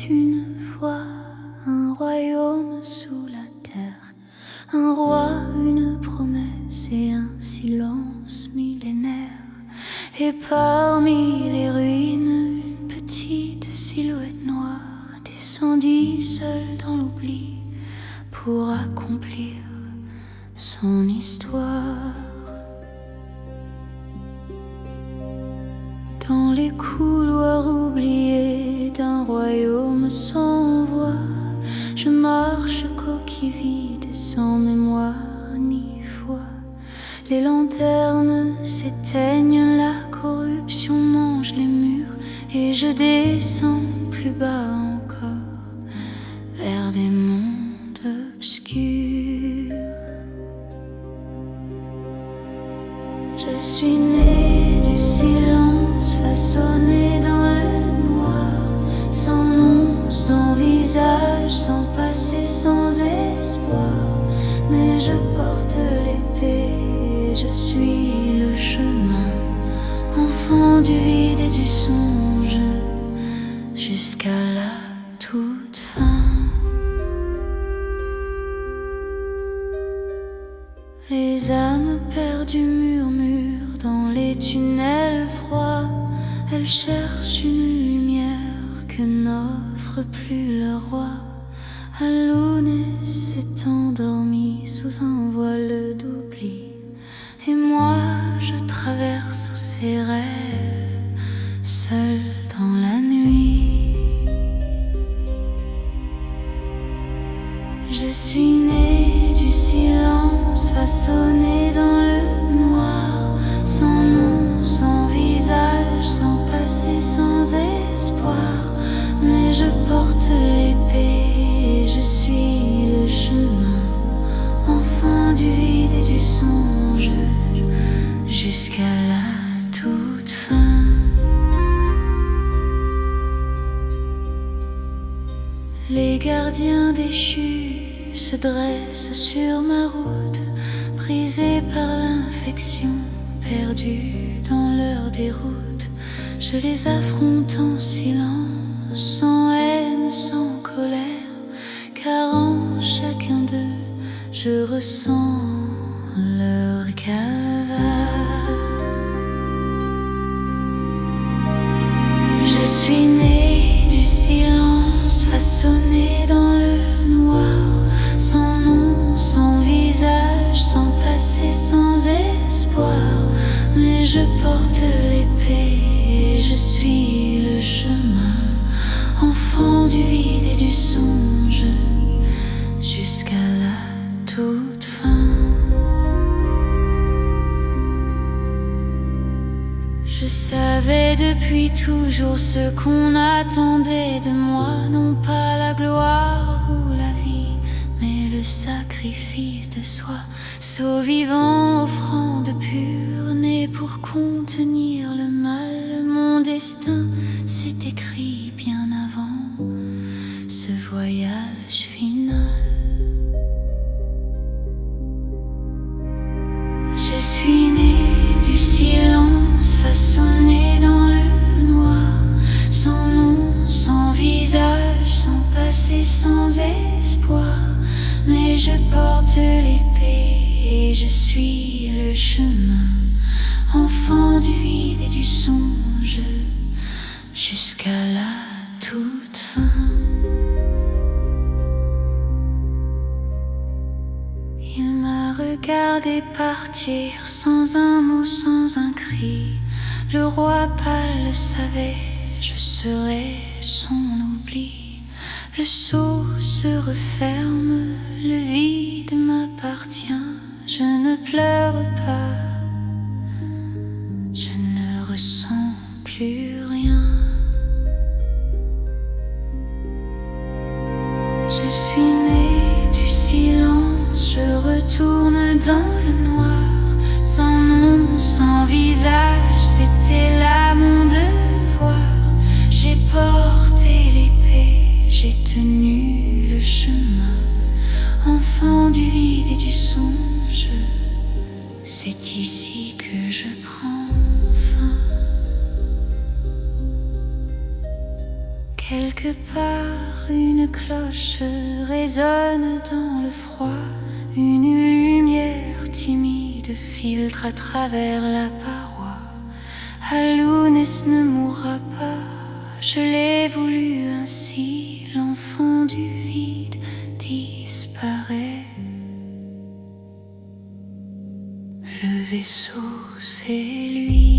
une fois un royaume sous la terre, un roi, une promesse et un silence millénaire. Et parmi les ruines, une petite silhouette noire descendit seule dans l'oubli pour accomplir son histoire. Dans les couloirs oubliés d'un royaume sans voix, je marche coquille vide, sans mémoire ni foi. Les lanternes s'éteignent, la corruption mange les murs, et je descends plus bas encore, vers des mondes obscurs. Je suis née du silence, façonnée dans le noir, sans nom, sans visage, sans passé, sans espoir. Mais je porte l'épée, je suis le chemin, enfant du vide et du songe, jusqu'à la toute fin. Les âmes perdues murmurent dans les tunnels froids. Elles cherchent une lumière que n'offre plus le roi. Alounès s'est endormi sous un voile d'oubli, et moi je traverse ses rêves, seul dans la nuit. Je suis née du silence, façonnée dans le noir, sans nom, sans visage, sans passé, sans espoir. Mais je porte l'épée, je suis le chemin, enfant du vide et du songe, jusqu'à la toute fin. Les gardiens déchus se dressent sur ma route, brisés par l'infection, perdus dans leur déroute. Je les affronte en silence, sans haine, sans colère, car en chacun d'eux, je ressens leur calvaire. Je suis née du silence, façonnée dans le noir, sans nom, sans visage, sans passé, sans espoir. Mais je porte l'épée et je suis le chemin, enfant du vide et du songe, jusqu'à la toute fin. Je savais depuis toujours ce qu'on attendait de moi, non pas la gloire ou la vie, mais le sacrifice de soi. Saut vivant, offrande pure, né pour contenir le mal. Mon destin s'est écrit bien avant ce voyage final. Je suis née du silence, façonnée dans le noir, sans nom, sans visage, sans passé, sans espoir. Mais je porte l'épée et je suis le chemin, enfant du vide et du songe, jusqu'à la toute fin. Il m'a regardé partir sans un mot, sans un cri. Le roi pâle le savait, je serai son oubli. Le sceau se referme, le vide m'appartient. Je ne pleure pas, je ne ressens plus rien. Je suis née du silence, je retourne dans le noir, sans nom, sans visage, c'était là mon devoir. J'ai porté l'épée, j'ai tenu le chemin, enfant du vide et du songe, c'est ici que je prends fin. Quelque part, une cloche résonne dans le froid. Une lumière timide filtre à travers la paroi. Alounès ne mourra pas, je l'ai voulu ainsi. L'enfant du vide disparaît. Le vaisseau, c'est lui.